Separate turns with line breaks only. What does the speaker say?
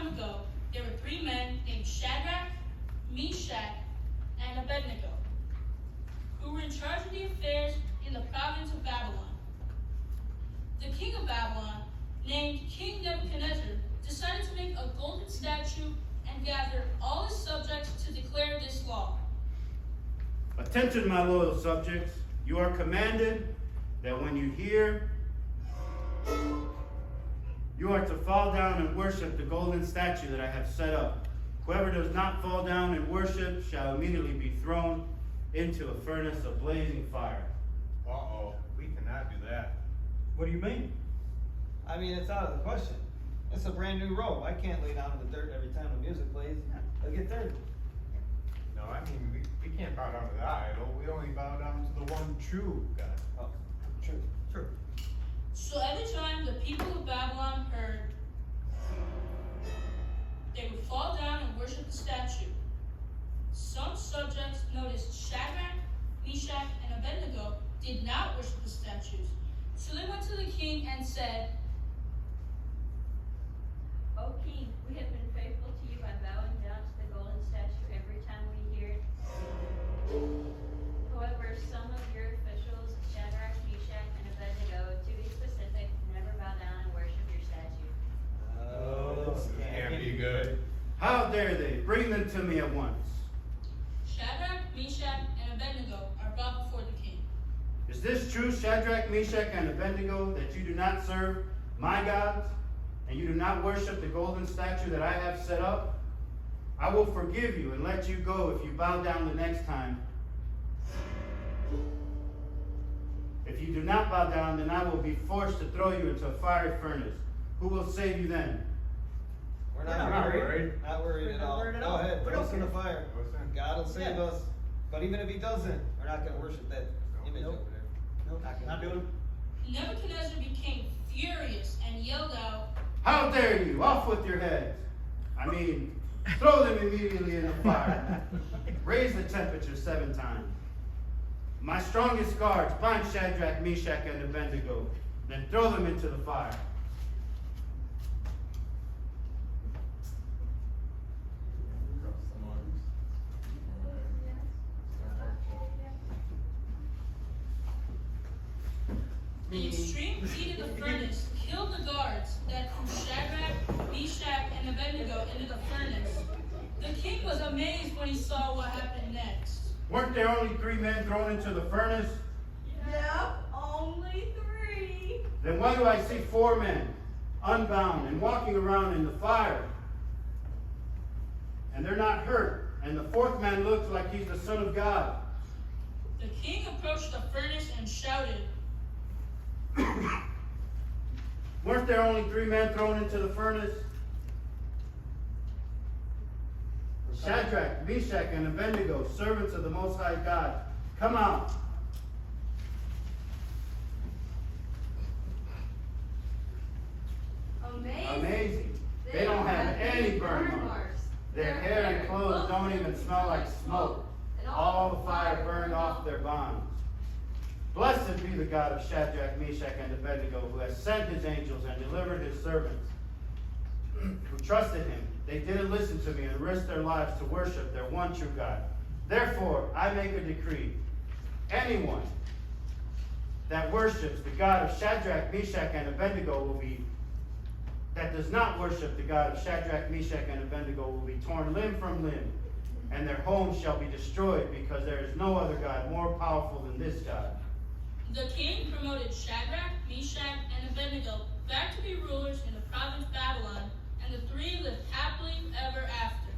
time ago, there were three men named Shadrack, Meshack, and Abednego, who were in charge of the affairs in the province of Babylon. The king of Babylon, named King Nebuchadnezzar, decided to make a golden statue and gather all his subjects to declare this law.
Attention, my loyal subjects. You are commanded that when you hear, you are to fall down and worship the golden statue that I have set up. Whoever does not fall down and worship shall immediately be thrown into a furnace of blazing fire.
Uh-oh, we cannot do that.
What do you mean?
I mean, it's out of the question. It's a brand new robe. I can't lay down in the dirt every time the music plays. I'll get dirty.
No, I mean, we can't bow down to that idol. We only bow down to the one true God.
Oh, true.
True.
So every time the people of Babylon heard, they would fall down and worship the statue. Some subjects noticed Shadrach, Meshack, and Abednego did not worship the statues. So they went to the king and said,
O king, we have been faithful to you by bowing down to the golden statue every time we hear it. However, some of your officials, Shadrach, Meshack, and Abednego, to be specific, never bow down and worship your statue.
This
Can't be good.
How dare they? Bring them to me at once.
Shadrach, Meshack, and Abednego are brought before the king.
Is this true, Shadrach, Meshack, and Abednego, that you do not serve my gods, and you do not worship the golden statue that I have set up? I will forgive you and let you go if you bow down the next time. If you do not bow down, then I will be forced to throw you into a fiery furnace. Who will save you then?
We're
Not
not worried.
worried.
Not worried at all.
worried at
Go
all.
ahead,
We
throw
don't
us in the
care.
fire.
Listen.
God will save
Yeah.
us. But even if he doesn't, we're not going to worship that image
Nope.
over there.
Nope, not doing it.
Nebuchadnezzar became furious and yelled out,
How dare you? Off with your heads. I mean, throw them immediately in the fire. Raise the temperature 7 times. My strongest guards, bind Shadrach, Meshack, and Abednego, then throw them into the fire.
the extreme heat of the furnace killed the guards that threw Shadrach, Meshack, and Abednego into the furnace. The king was amazed when he saw what happened next.
Weren't there only 3 men thrown into the furnace?
Yep, only 3.
Then why do I see 4 men, unbound and walking around in the fire? And they're not hurt, and the 4th man looks like he's the Son of God.
The king approached the furnace and shouted,
Weren't there only 3 men thrown into the furnace? Shadrach, Meshack, and Abednego, servants of the Most High God, come out. Amazing. They don't have any burn marks. Their hair and clothes don't even smell like smoke. All the fire burned off their bonds. Blessed be the God of Shadrach, Meshack, and Abednego, who has sent his angels and delivered his servants who trusted him. They didn't listen to me and risked their lives to worship their one true God. Therefore, I make a decree. Anyone that worships the God of Shadrach, Meshack, and Abednego that does not worship the God of Shadrach, Meshack, and Abednego will be torn limb from limb, and their homes shall be destroyed, because there is no other God more powerful than this God.
The king promoted Shadrach, Meshack, and Abednego back to be rulers in the province of Babylon, and the 3 lived happily ever after.